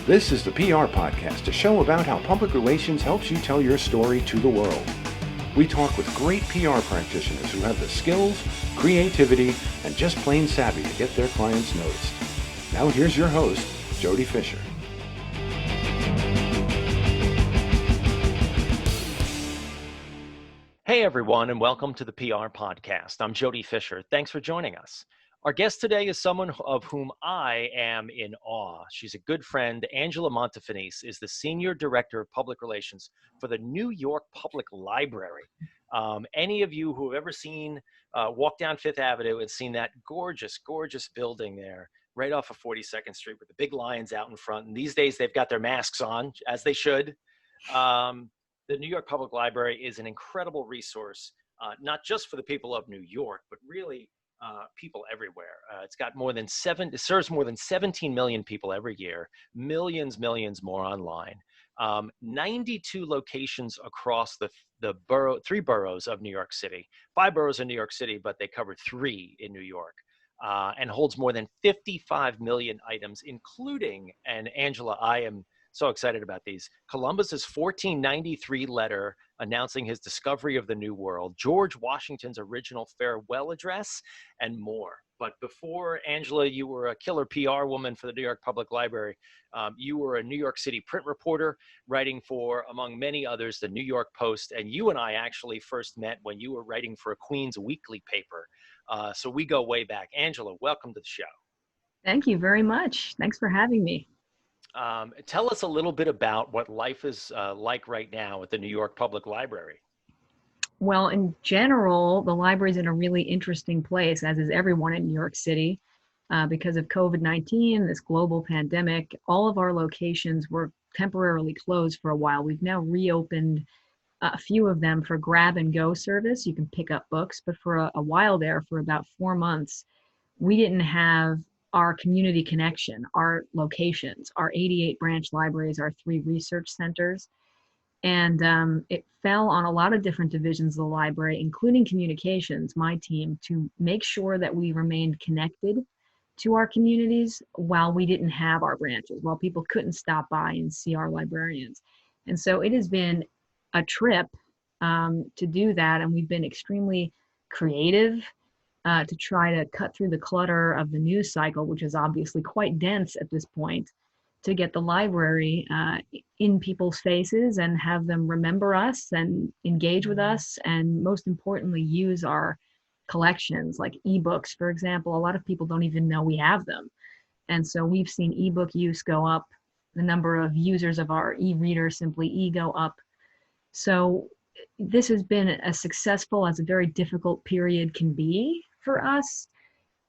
This is the PR Podcast, a show about how public relations helps you tell your story to the world. We talk with great PR practitioners who have the skills, creativity, and just plain savvy to get their clients noticed. Now here's your host, Jody Fisher. Hey everyone, and welcome to the PR Podcast. I'm Jody Fisher. Thanks for joining us. Our guest today is someone of whom I am in awe. She's a good friend. Angela Montefinise is the Senior Director of Public Relations for the New York Public Library. Any of you who have ever walked down Fifth Avenue and seen that gorgeous, gorgeous building there, right off of 42nd Street with the big lions out in front. And these days they've got their masks on, as they should. The New York Public Library is an incredible resource, not just for the people of New York, but really people everywhere. It serves more than 17 million people every year, millions more online. 92 locations across the three boroughs of New York City, 5 boroughs in New York City, but they cover 3 in New York, and holds more than 55 million items, including, and Angela, I am so excited about these, Columbus's 1493 letter announcing his discovery of the New World, George Washington's original farewell address, and more. But before, Angela, you were a killer PR woman for the New York Public Library. You were a New York City print reporter, writing for, among many others, the New York Post. And you and I actually first met when you were writing for a Queens weekly paper. So we go way back. Angela, welcome to the show. Thank you very much. Thanks for having me. Tell us a little bit about what life is like right now at the New York Public Library. Well, in general, the library is in a really interesting place, as is everyone in New York City. Because of COVID-19, this global pandemic, all of our locations were temporarily closed for a while. We've now reopened a few of them for grab and go service. You can pick up books, but for a while there, for about 4 months, we didn't have our community connection, our locations, our 88 branch libraries, our 3 research centers. And it fell on a lot of different divisions of the library, including communications, my team, to make sure that we remained connected to our communities while we didn't have our branches, while people couldn't stop by and see our librarians. And so it has been a trip to do that. And we've been extremely creative to try to cut through the clutter of the news cycle, which is obviously quite dense at this point, to get the library in people's faces and have them remember us and engage with us, and most importantly, use our collections, like ebooks, for example. A lot of people don't even know we have them. And so we've seen ebook use go up, the number of users of our e-reader, Simply E, go up. So this has been as successful as a very difficult period can be for us.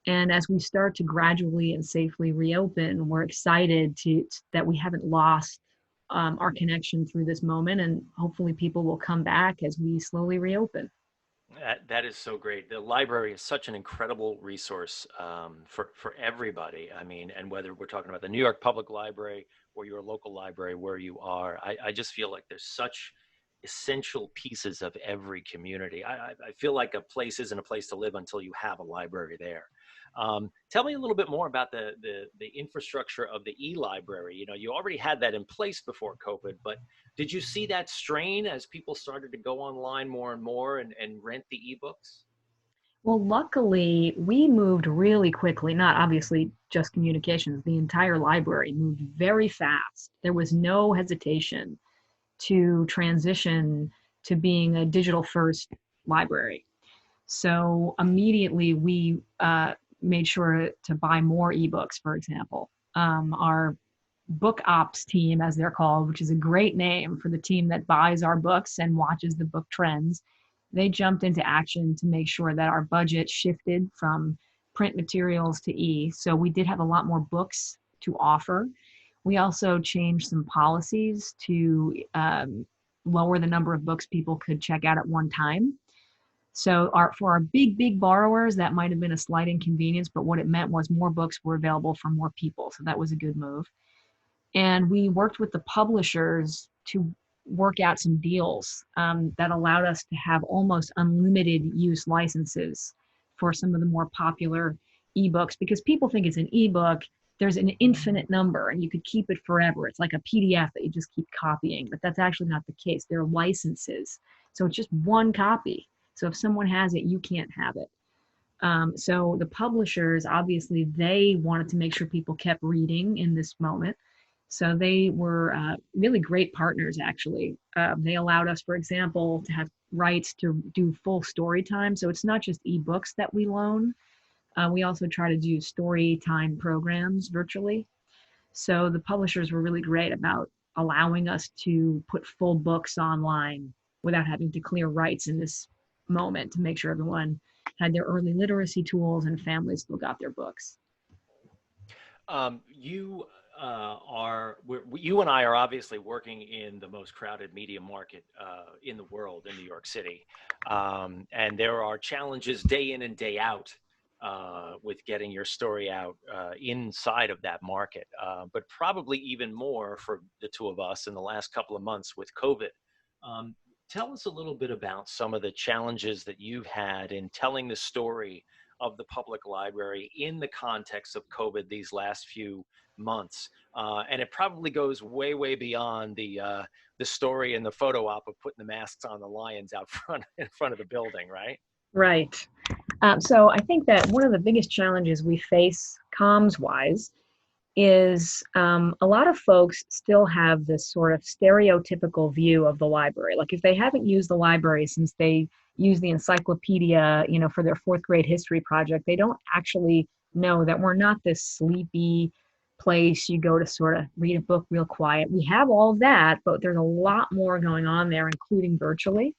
And as we start to gradually and safely reopen, we're excited that we haven't lost our connection through this moment, and hopefully people will come back as we slowly reopen. That is so great. The library is such an incredible resource for everybody. I mean, and whether we're talking about the New York Public Library or your local library where you are, I just feel like there's such essential pieces of every community. I feel like a place isn't a place to live until you have a library there. Tell me a little bit more about the infrastructure of the e-library. You know, you already had that in place before COVID, but did you see that strain as people started to go online more and more and rent the ebooks? Well, luckily, we moved really quickly, not obviously just communications. The entire library moved very fast. There was no hesitation to transition to being a digital first library. So immediately we made sure to buy more ebooks, for example. Our book ops team, as they're called, which is a great name for the team that buys our books and watches the book trends, they jumped into action to make sure that our budget shifted from print materials to e. So we did have a lot more books to offer. We also changed some policies to lower the number of books people could check out at one time. So for our big borrowers, that might have been a slight inconvenience, but what it meant was more books were available for more people. So that was a good move. And we worked with the publishers to work out some deals that allowed us to have almost unlimited use licenses for some of the more popular ebooks, because people think it's an ebook. there's an infinite number and you could keep it forever. It's like a PDF that you just keep copying, but that's actually not the case. They're licenses. So it's just one copy. So if someone has it, you can't have it. So the publishers, obviously, they wanted to make sure people kept reading in this moment. So they were really great partners, actually. They allowed us, for example, to have rights to do full story time. So it's not just ebooks that we loan. We also try to do story time programs virtually. So the publishers were really great about allowing us to put full books online without having to clear rights in this moment to make sure everyone had their early literacy tools and families still got their books. You you and I are obviously working in the most crowded media market in the world in New York City, and there are challenges day in and day out with getting your story out inside of that market, but probably even more for the two of us in the last couple of months with COVID. Um, Tell us a little bit about some of the challenges that you've had in telling the story of the public library in the context of COVID these last few months. And it probably goes way, way beyond the story and the photo op of putting the masks on the lions out front in front of the building, right? Right. So I think that one of the biggest challenges we face comms wise is a lot of folks still have this sort of stereotypical view of the library. Like if they haven't used the library since they used the encyclopedia, for their fourth grade history project, they don't actually know that we're not this sleepy place you go to sort of read a book real quiet. We have all of that, but there's a lot more going on there, including virtually.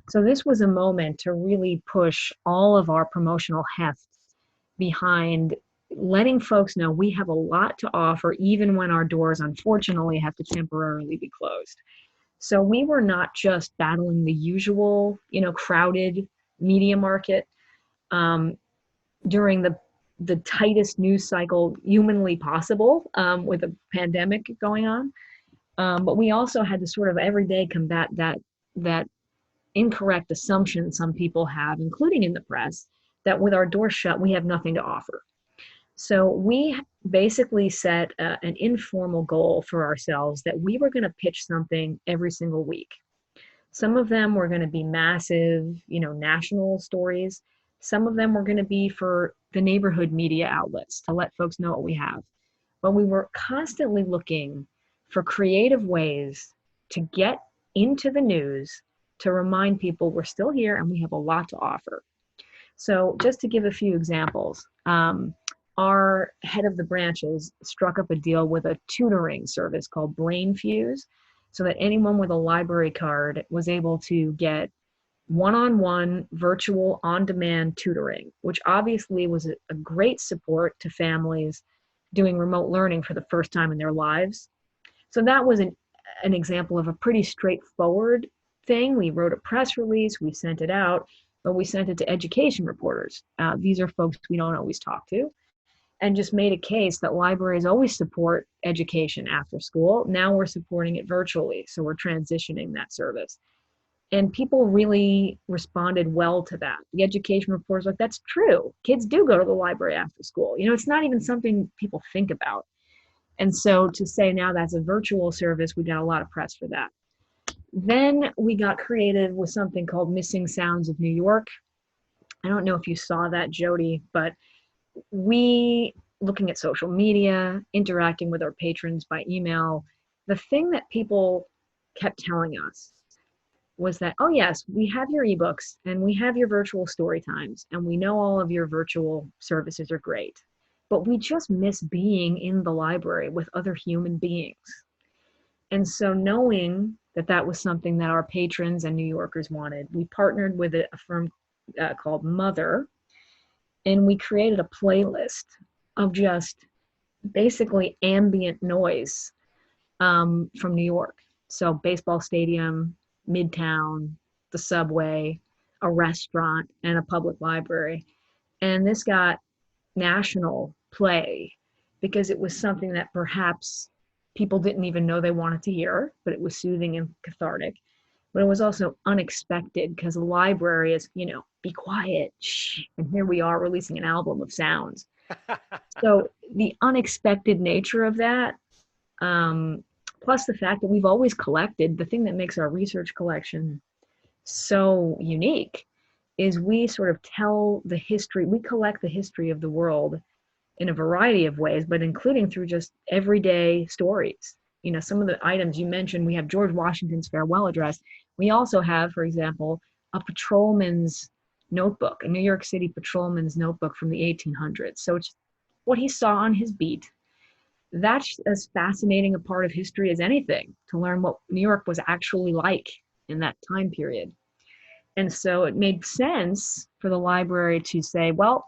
So this was a moment to really push all of our promotional heft behind letting folks know we have a lot to offer, even when our doors, unfortunately, have to temporarily be closed. So we were not just battling the usual, crowded media market during the tightest news cycle humanly possible with a pandemic going on. But we also had to sort of every day combat that incorrect assumption some people have, including in the press, that with our doors shut, we have nothing to offer. So we basically set an informal goal for ourselves that we were going to pitch something every single week. Some of them were going to be massive, national stories. Some of them were going to be for the neighborhood media outlets to let folks know what we have. But we were constantly looking for creative ways to get into the news to remind people we're still here and we have a lot to offer. So just to give a few examples, our head of the branches struck up a deal with a tutoring service called Brain Fuse so that anyone with a library card was able to get one-on-one virtual on-demand tutoring, which obviously was a great support to families doing remote learning for the first time in their lives. So that was an example of a pretty straightforward thing. We wrote a press release, we sent it out, but we sent it to education reporters. These are folks we don't always talk to, and just made a case that libraries always support education after school. Now we're supporting it virtually, so we're transitioning that service. And people really responded well to that. The education reporters like, that's true. Kids do go to the library after school. It's not even something people think about. And so to say now that's a virtual service, we got a lot of press for that. Then we got creative with something called Missing Sounds of New York. I don't know if you saw that, Jody, but we, looking at social media, interacting with our patrons by email, the thing that people kept telling us was that, oh yes, we have your ebooks and we have your virtual story times and we know all of your virtual services are great, but we just miss being in the library with other human beings. And so knowing that that was something that our patrons and New Yorkers wanted, we partnered with a firm called Mother, and we created a playlist of just basically ambient noise from New York. So baseball stadium, Midtown, the subway, a restaurant, and a public library. And this got national play because it was something that perhaps people didn't even know they wanted to hear, but it was soothing and cathartic. But it was also unexpected because the library is, be quiet, shh, and here we are releasing an album of sounds. So the unexpected nature of that, um, plus the fact that we've always collected, the thing that makes our research collection so unique is we sort of tell the history, we collect the history of the world in a variety of ways, but including through just everyday stories. You know, some of the items you mentioned, we have George Washington's farewell address. We also have, for example, a patrolman's notebook, a New York City patrolman's notebook from the 1800s. So it's what he saw on his beat. That's as fascinating a part of history as anything, to learn what New York was actually like in that time period. And so it made sense for the library to say, well,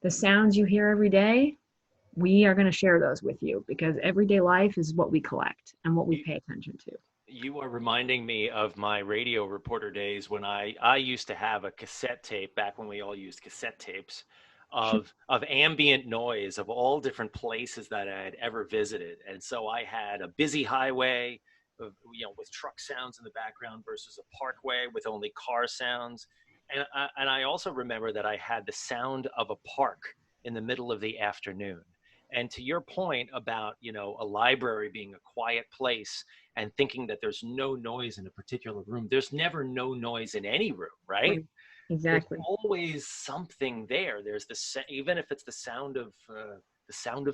the sounds you hear every day, we are going to share those with you because everyday life is what we collect and what we You, pay attention to. you are reminding me of my radio reporter days when I used to have a cassette tape back when we all used cassette tapes of ambient noise of all different places that I had ever visited. And so I had a busy highway with truck sounds in the background versus a parkway with only car sounds. And I also remember that I had the sound of a park in the middle of the afternoon. And to your point about, a library being a quiet place and thinking that there's no noise in a particular room, there's never no noise in any room, right? Right. There's Exactly. always something there. There's even if it's the sound of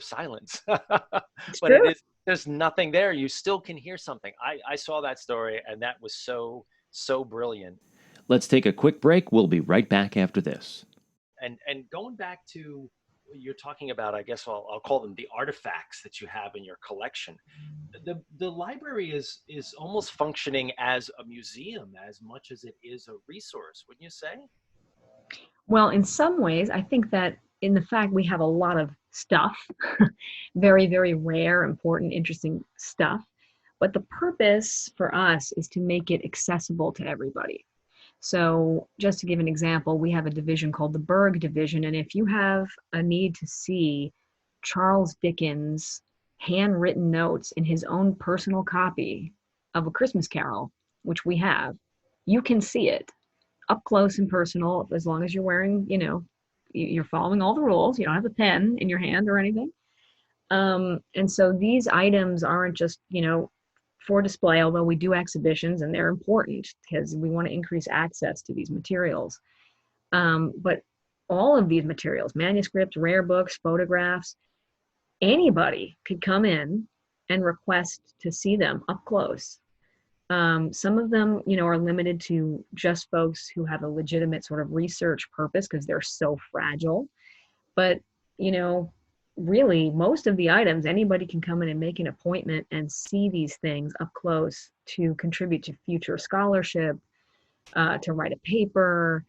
silence, It's but true. there's nothing there. You still can hear something. I saw that story, and that was so brilliant. Let's take a quick break. We'll be right back after this. And going back to you're talking about, I guess I'll call them the artifacts that you have in your collection. The library is almost functioning as a museum as much as it is a resource, wouldn't you say? Well, in some ways, I think that in the fact we have a lot of stuff, very, very rare, important, interesting stuff. But the purpose for us is to make it accessible to everybody. So, just to give an example, we have a division called the Berg Division. And if you have a need to see Charles Dickens' handwritten notes in his own personal copy of A Christmas Carol, which we have, you can see it up close and personal as long as you're wearing, you're following all the rules. You don't have a pen in your hand or anything. And so these items aren't just, for display, although we do exhibitions and they're important because we want to increase access to these materials. But all of these materials, manuscripts, rare books, photographs, anybody could come in and request to see them up close. Some of them, are limited to just folks who have a legitimate sort of research purpose because they're so fragile. But, you know, really, most of the items, anybody can come in and make an appointment and see these things up close to contribute to future scholarship, to write a paper,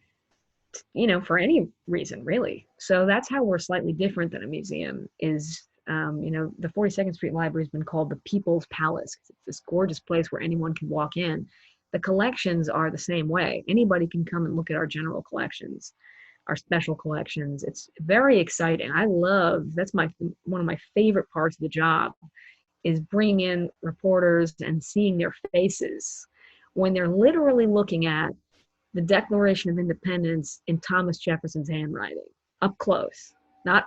for any reason, really. So that's how we're slightly different than a museum is. The 42nd Street Library has been called the People's Palace. It's this gorgeous place where anyone can walk in. The collections are the same way. Anybody can come and look at our general collections, our special collections. It's very exciting. That's one of my favorite parts of the job is bringing in reporters and seeing their faces when they're literally looking at the Declaration of Independence in Thomas Jefferson's handwriting up close, not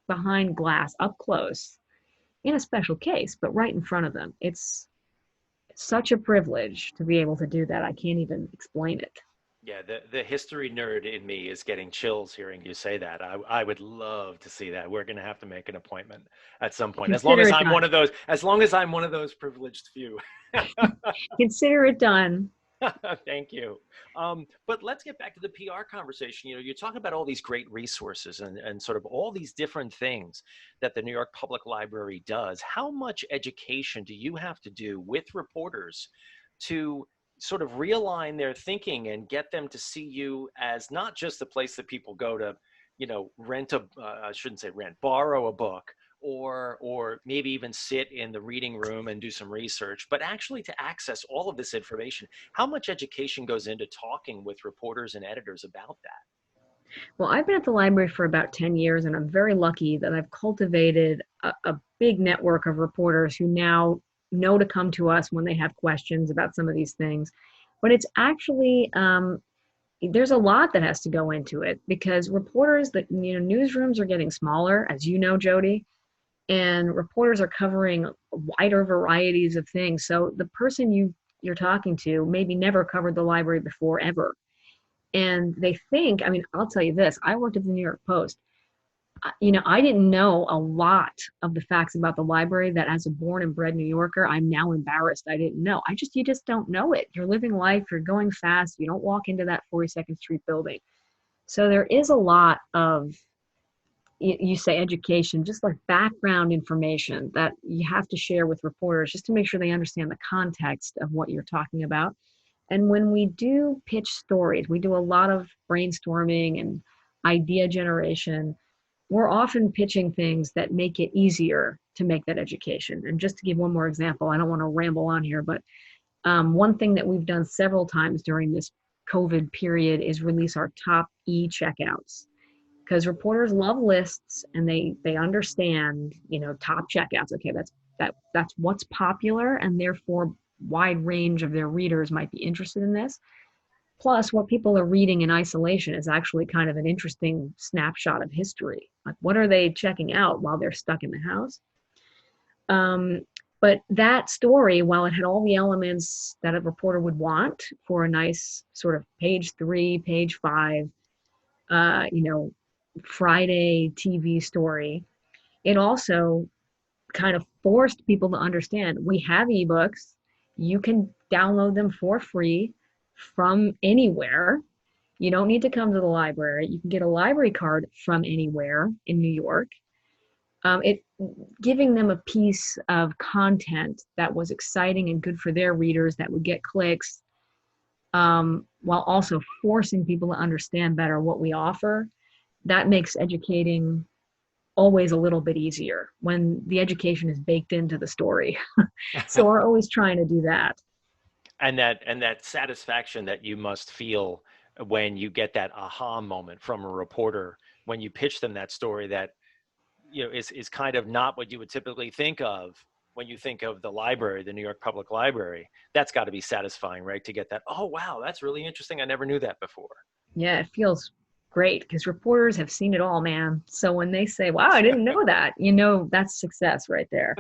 behind glass, up close in a special case, but right in front of them. It's such a privilege to be able to do that. I can't even explain it. Yeah, the history nerd in me is getting chills hearing you say that. I would love to see that. We're going to have to make an appointment at some point. As long Consider as it I'm one done. of those, as long as I'm one of those privileged few. Consider it done. Thank you. But let's get back to the PR conversation. You talk about all these great resources and sort of all these different things that the New York Public Library does. How much education do you have to do with reporters to sort of realign their thinking and get them to see you as not just the place that people go to, rent I shouldn't say rent, borrow a book, or maybe even sit in the reading room and do some research, but actually to access all of this information? How much education goes into talking with reporters and editors about that? Well, I've been at the library for about 10 years, and I'm very lucky that I've cultivated a big network of reporters who now know to come to us when they have questions about some of these things. But it's actually there's a lot that has to go into it because reporters that, newsrooms are getting smaller, as you know, Jody, and reporters are covering wider varieties of things. So the person you're talking to maybe never covered the library before ever. And they think, I mean, I'll tell you this, I worked at the New York Post. I didn't know a lot of the facts about the library that as a born and bred New Yorker, I'm now embarrassed I didn't know. You just don't know it. You're living life, you're going fast, you don't walk into that 42nd Street building. So there is a lot of, you say education, just like background information that you have to share with reporters just to make sure they understand the context of what you're talking about. And when we do pitch stories, we do a lot of brainstorming and idea generation. We're often pitching things that make it easier to make that education. And just to give one more example, I don't want to ramble on here, but one thing that we've done several times during this COVID period is release our top e-checkouts, because reporters love lists and they understand, top checkouts. Okay, that's what's popular, and therefore wide range of their readers might be interested in this. Plus, what people are reading in isolation is actually kind of an interesting snapshot of history. Like, what are they checking out while they're stuck in the house? But that story, while it had all the elements that a reporter would want for a nice sort of page 3, page 5, Friday TV story, it also kind of forced people to understand we have ebooks. You can download them for free from anywhere. You don't need to come to the library. You can get a library card from anywhere in New York. It giving them a piece of content that was exciting and good for their readers that would get clicks, while also forcing people to understand better what we offer. That makes educating always a little bit easier when the education is baked into the story. So we're always trying to do that. And that satisfaction that you must feel when you get that aha moment from a reporter when you pitch them that story that is kind of not what you would typically think of when you think of the library, the New York Public Library. That's got to be satisfying, right? To get that, oh wow, that's really interesting, I never knew that before. Yeah, it feels great because reporters have seen it all, man. So when they say, wow, I didn't know that, that's success right there.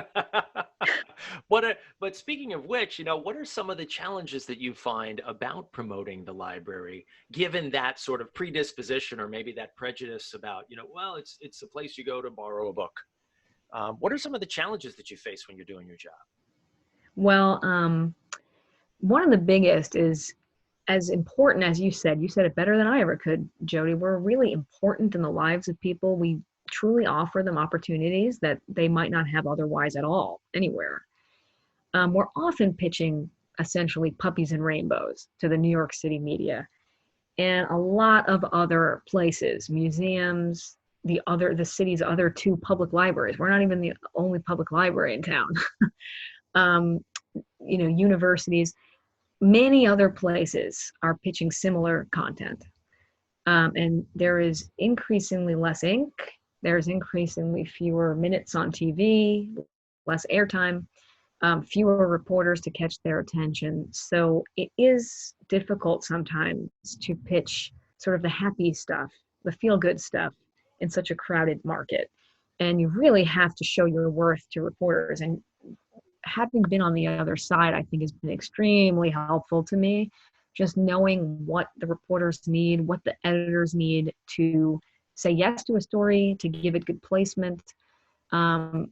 But speaking of which, what are some of the challenges that you find about promoting the library, given that sort of predisposition or maybe that prejudice about, well, it's a place you go to borrow a book. What are some of the challenges that you face when you're doing your job? Well, one of the biggest is, as important as you said it better than I ever could, Jody. We're really important in the lives of people. We truly offer them opportunities that they might not have otherwise at all anywhere. We're often pitching essentially puppies and rainbows to the New York City media and a lot of other places, museums, the city's other 2 public libraries. We're not even the only public library in town. Universities. Many other places are pitching similar content. And there is increasingly less ink. There's increasingly fewer minutes on TV, less airtime, fewer reporters to catch their attention. So it is difficult sometimes to pitch sort of the happy stuff, the feel-good stuff in such a crowded market. And you really have to show your worth to reporters. And having been on the other side, I think has been extremely helpful to me. Just knowing what the reporters need, what the editors need to say yes to a story, to give it good placement,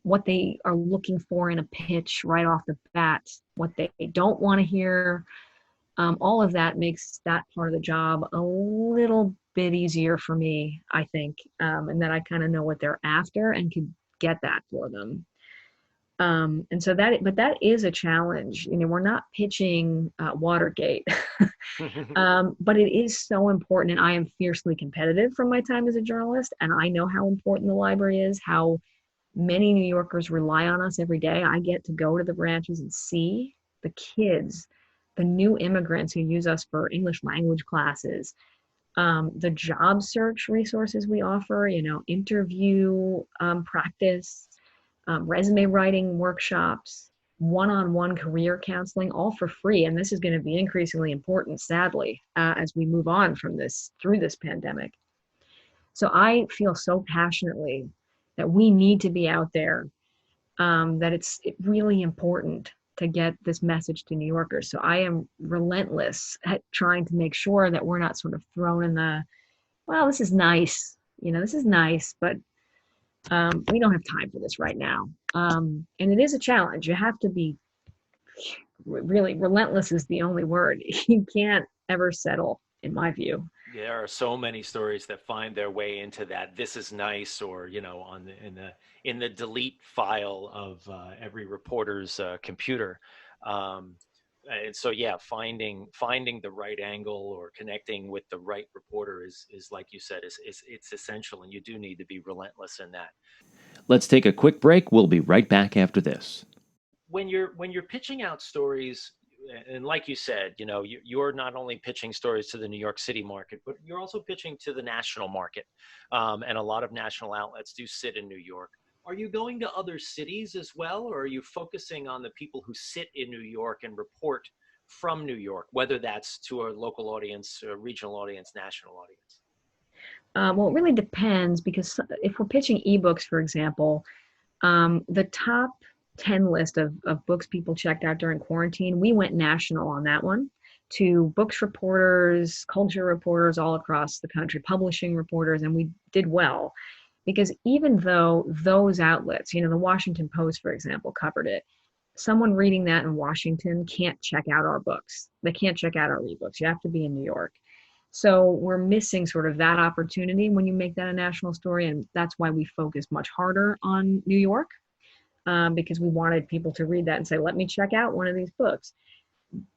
what they are looking for in a pitch right off the bat, what they don't want to hear. All of that makes that part of the job a little bit easier for me, I think, and that I kind of know what they're after and could get that for them. And so that is a challenge. We're not pitching Watergate, but it is so important. And I am fiercely competitive from my time as a journalist. And I know how important the library is, how many New Yorkers rely on us every day. I get to go to the branches and see the kids, the new immigrants who use us for English language classes, the job search resources we offer, interview practice, resume writing workshops, one-on-one career counseling, all for free. And this is going to be increasingly important, sadly, as we move on from this, through this pandemic. So I feel so passionately that we need to be out there, that it's really important to get this message to New Yorkers. So I am relentless at trying to make sure that we're not sort of thrown in the, well, this is nice, this is nice, but we don't have time for this right now. And it is a challenge. You have to be really relentless is the only word. You can't ever settle, in my view. There are so many stories that find their way into that "this is nice" or in the delete file of every reporter's computer. Um, and so yeah, finding the right angle or connecting with the right reporter is like you said, is it's essential, and you do need to be relentless in that. Let's take a quick break. We'll be right back after this. When you're pitching out stories, and like you said, you're not only pitching stories to the New York City market, but you're also pitching to the national market, and a lot of national outlets do sit in New York. Are you going to other cities as well, or are you focusing on the people who sit in New York and report from New York, whether that's to a local audience, a regional audience, national audience? Well, it really depends, because if we're pitching ebooks, for example, the top 10 list of books people checked out during quarantine, we went national on that one, to books reporters, culture reporters all across the country, publishing reporters, and we did well. Because even though those outlets, the Washington Post, for example, covered it, someone reading that in Washington can't check out our books. They can't check out our ebooks. You have to be in New York. So we're missing sort of that opportunity when you make that a national story. And that's why we focus much harder on New York, because we wanted people to read that and say, let me check out one of these books.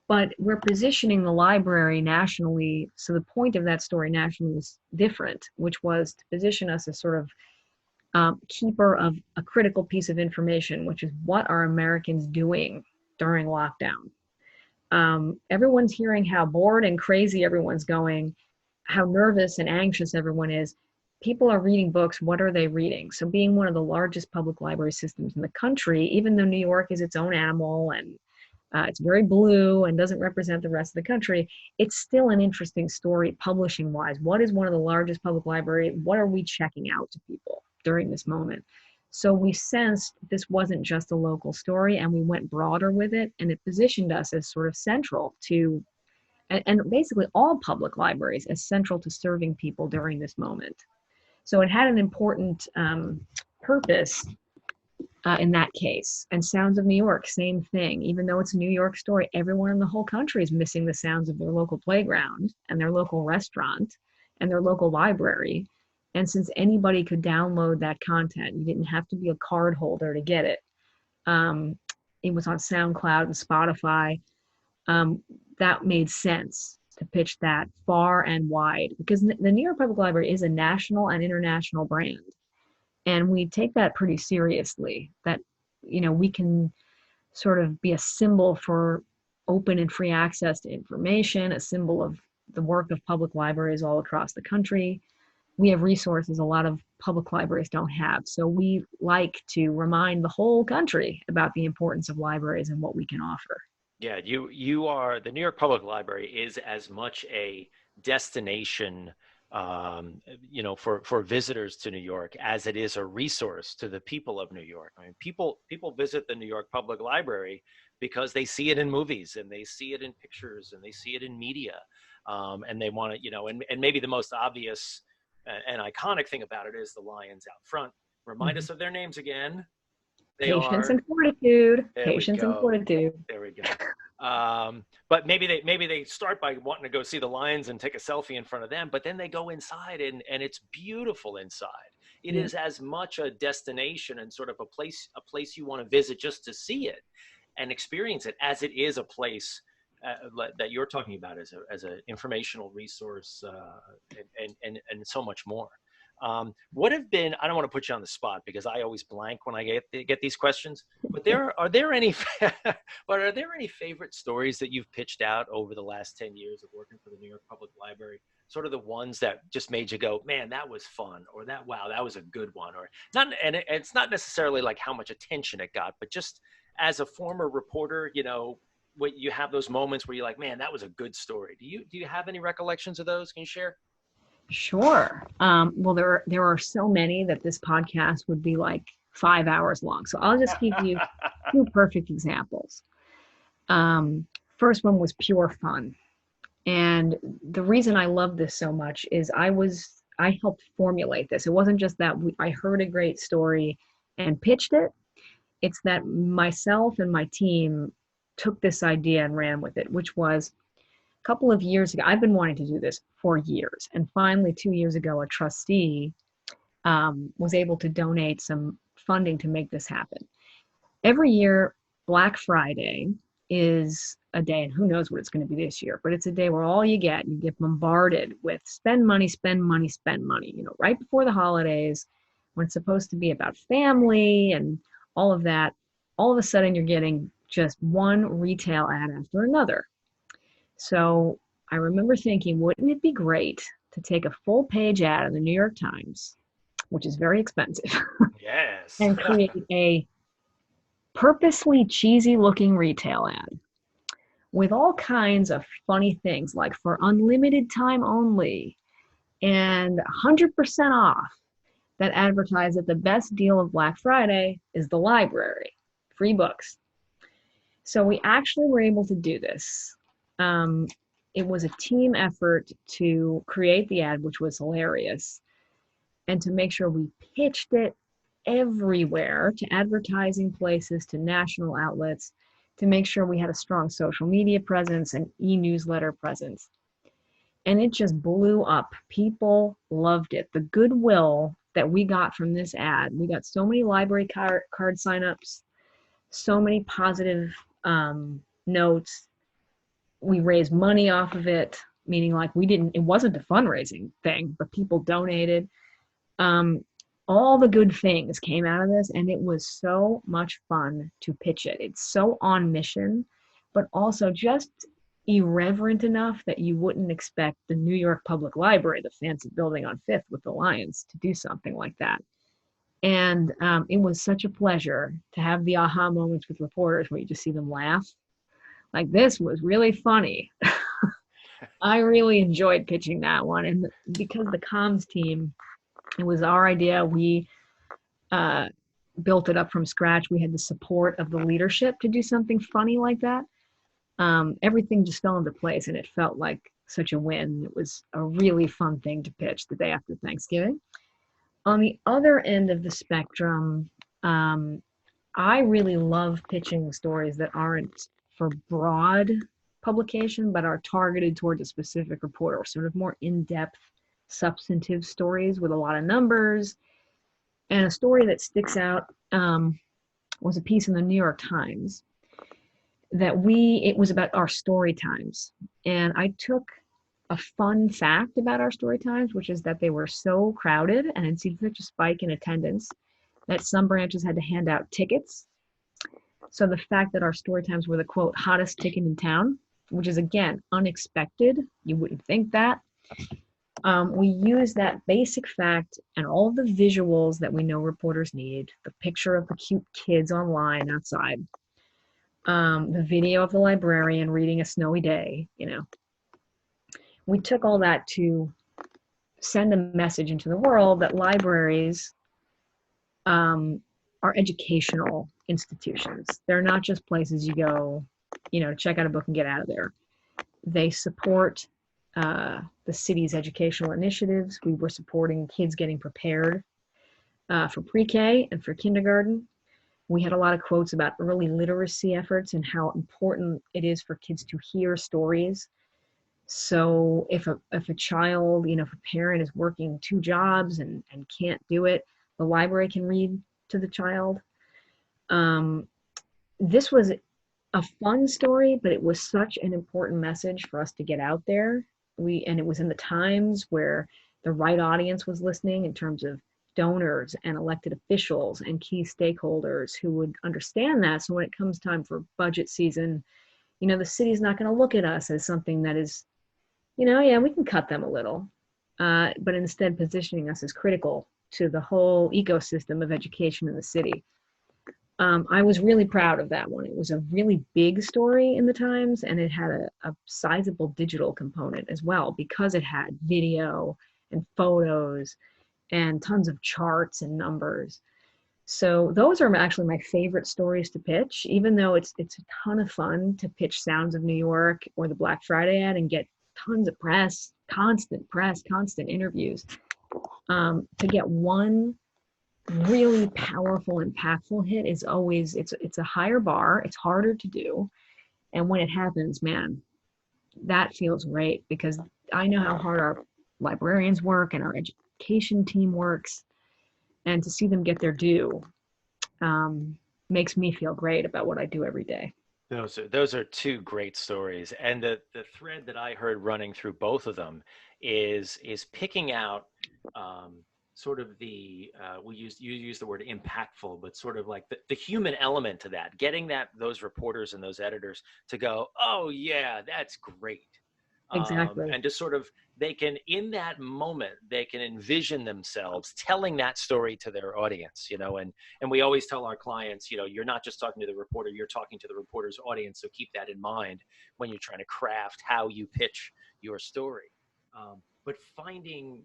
But we're positioning the library nationally. So the point of that story nationally was different, which was to position us as sort of keeper of a critical piece of information, which is what are Americans doing during lockdown. Everyone's hearing how bored and crazy everyone's going, how nervous and anxious everyone is. People are reading books. What are they reading? So being one of the largest public library systems in the country, even though New York is its own animal and it's very blue and doesn't represent the rest of the country, it's still an interesting story publishing wise. What is one of the largest public library? What are we checking out to people during this moment? So we sensed this wasn't just a local story, and we went broader with it, and it positioned us as sort of central to, and basically all public libraries as central to serving people during this moment. So it had an important purpose in that case. And Sounds of New York, same thing. Even though it's a New York story, everyone in the whole country is missing the sounds of their local playground and their local restaurant and their local library. And since anybody could download that content, you didn't have to be a card holder to get it. It was on SoundCloud and Spotify. That made sense to pitch that far and wide, because the New York Public Library is a national and international brand. And we take that pretty seriously, that, we can sort of be a symbol for open and free access to information, a symbol of the work of public libraries all across the country. We have resources a lot of public libraries don't have. So we like to remind the whole country about the importance of libraries and what we can offer. Yeah, you are, the New York Public Library is as much a destination, for visitors to New York as it is a resource to the people of New York. I mean, people visit the New York Public Library because they see it in movies and they see it in pictures and they see it in media, and they want to, and maybe the most obvious and iconic thing about it is the lions out front. Remind us of their names again. Patience and fortitude. There we Patience and go. fortitude. There we go. But maybe they start by wanting to go see the lions and take a selfie in front of them, but then they go inside and it's beautiful inside. It is as much a destination and sort of a place you want to visit just to see it and experience it as it is a place that you're talking about as a informational resource, and so much more. What have been, I don't want to put you on the spot because I always blank when I get these questions, but are there any favorite stories that you've pitched out over the last 10 years of working for the New York Public Library? Sort of the ones that just made you go, man, that was fun, or wow, that was a good one, or not. And it's not necessarily like how much attention it got, but just as a former reporter, what you have those moments where you're like, man, that was a good story. Do you have any recollections of those? Can you share? Sure. Well, there are so many that this podcast would be like 5 hours long. So I'll just give you two perfect examples. First one was pure fun. And the reason I love this so much is I helped formulate this. It wasn't just that I heard a great story and pitched it. It's that myself and my team took this idea and ran with it, which was a couple of years ago. I've been wanting to do this for years. And finally, 2 years ago, a trustee was able to donate some funding to make this happen. Every year, Black Friday is a day, and who knows what it's going to be this year, but it's a day where you get bombarded with spend money, spend money, spend money, right before the holidays, when it's supposed to be about family and all of that. All of a sudden you're getting just one retail ad after another. So I remember thinking, wouldn't it be great to take a full page ad in the New York Times, which is very expensive, Yes. and create a purposely cheesy looking retail ad with all kinds of funny things like for unlimited time only and 100% off, that advertise that the best deal of Black Friday is the library, free books. So we actually were able to do this. It was a team effort to create the ad, which was hilarious, and to make sure we pitched it everywhere, to advertising places, to national outlets, to make sure we had a strong social media presence and e-newsletter presence. And it just blew up. People loved it. The goodwill that we got from this ad, we got so many library card signups, so many positive notes. We raised money off of it, meaning like it wasn't a fundraising thing, but people donated. All the good things came out of this, and it was so much fun to pitch it. It's so on mission, but also just irreverent enough that you wouldn't expect the New York Public Library, the fancy building on Fifth with the lions, to do something like that. And it was such a pleasure to have the aha moments with reporters where you just see them laugh. Like, this was really funny. I really enjoyed pitching that one. And because the comms team, it was our idea. We built it up from scratch. We had the support of the leadership to do something funny like that. Everything just fell into place, and it felt like such a win. It was a really fun thing to pitch the day after Thanksgiving. On the other end of the spectrum, I really love pitching stories that aren't for broad publication, but are targeted towards a specific reporter, sort of more in-depth, substantive stories with a lot of numbers. And a story that sticks out was a piece in the New York Times that it was about our story times. And I took a fun fact about our story times, which is that they were so crowded and had seen such a spike in attendance that some branches had to hand out tickets. So the fact that our story times were the, quote, hottest ticket in town, which is, again, unexpected. You wouldn't think that. We use that basic fact and all of the visuals that we know reporters need, the picture of the cute kids online outside, the video of the librarian reading A Snowy Day, We took all that to send a message into the world that libraries are educational institutions. They're not just places you go, check out a book and get out of there. They support the city's educational initiatives. We were supporting kids getting prepared for pre-K and for kindergarten. We had a lot of quotes about early literacy efforts and how important it is for kids to hear stories. So if a child, if a parent is working 2 jobs and can't do it, the library can read to the child. This was a fun story, but it was such an important message for us to get out there. And it was in the Times, where the right audience was listening in terms of donors and elected officials and key stakeholders who would understand that. So when it comes time for budget season, the city's not going to look at us as something that is, yeah, we can cut them a little, but instead positioning us as critical to the whole ecosystem of education in the city. I was really proud of that one. It was a really big story in the Times, and it had a sizable digital component as well because it had video and photos and tons of charts and numbers. So those are actually my favorite stories to pitch, even though it's a ton of fun to pitch Sounds of New York or the Black Friday ad and get tons of press, constant interviews. To get one really powerful, impactful hit is always, it's a higher bar, it's harder to do. And when it happens, man, that feels great because I know how hard our librarians work and our education team works. And to see them get their due makes me feel great about what I do every day. Those are two great stories, and the thread that I heard running through both of them is picking out sort of the you use the word impactful, but sort of like the human element to that, getting those reporters and those editors to go, oh yeah, that's great. Exactly. And just sort of, they can, in that moment, they can envision themselves telling that story to their audience, and we always tell our clients, you're not just talking to the reporter, you're talking to the reporter's audience. So keep that in mind when you're trying to craft how you pitch your story. But finding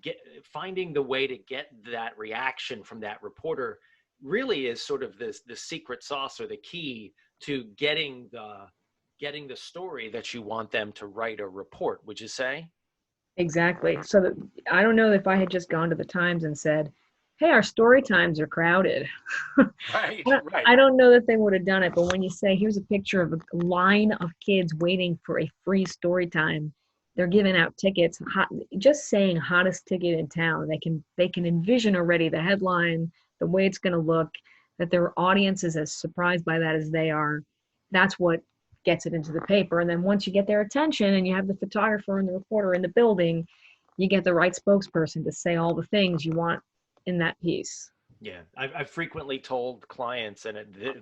the way to get that reaction from that reporter really is sort of the secret sauce or the key to getting the story that you want them to write or report, would you say? Exactly. So I don't know if I had just gone to the Times and said, hey, our story times are crowded. Right. I don't know that they would have done it, but when you say, here's a picture of a line of kids waiting for a free story time, they're giving out tickets, just saying hottest ticket in town. They can envision already the headline, the way it's going to look, that their audience is as surprised by that as they are. That's what gets it into the paper. And then once you get their attention and you have the photographer and the reporter in the building, you get the right spokesperson to say all the things you want in that piece. Yeah, I've frequently told clients, and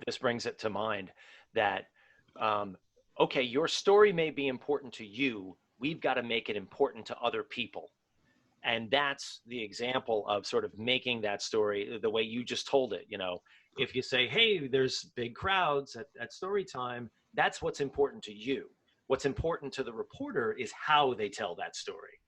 this brings it to mind, that, okay, your story may be important to you. We've got to make it important to other people. And that's the example of sort of making that story the way you just told it. If you say, hey, there's big crowds at story time, that's what's important to you. What's important to the reporter is how they tell that story.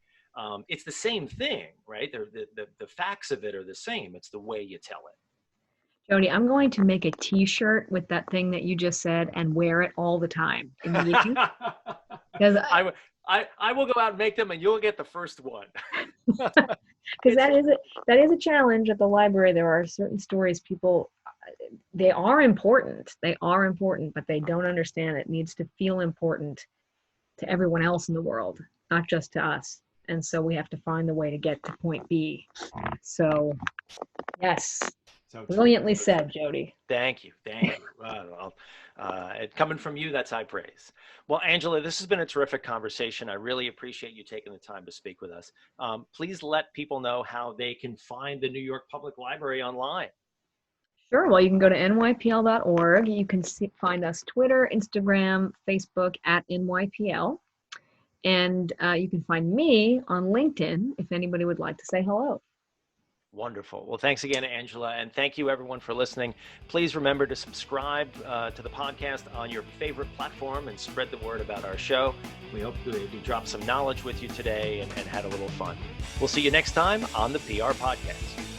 It's the same thing, right? The facts of it are the same. It's the way you tell it. Jody, I'm going to make a t-shirt with that thing that you just said and wear it all the time in the meeting. Because I will go out and make them, and you'll get the first one. Because that is a challenge at the library. There are certain stories they are important, but they don't understand it needs to feel important to everyone else in the world, not just to us. And so we have to find the way to get to point B. So, yes, so brilliantly said, Jody. Thank you. Coming from you, that's high praise. Well, Angela, this has been a terrific conversation. I really appreciate you taking the time to speak with us. Please let people know how they can find the New York Public Library online. Sure. Well, you can go to nypl.org. You can find us Twitter, Instagram, Facebook at NYPL. And you can find me on LinkedIn if anybody would like to say hello. Wonderful. Well, thanks again, Angela. And thank you, everyone, for listening. Please remember to subscribe to the podcast on your favorite platform and spread the word about our show. We hope we dropped some knowledge with you today and had a little fun. We'll see you next time on the PR Podcast.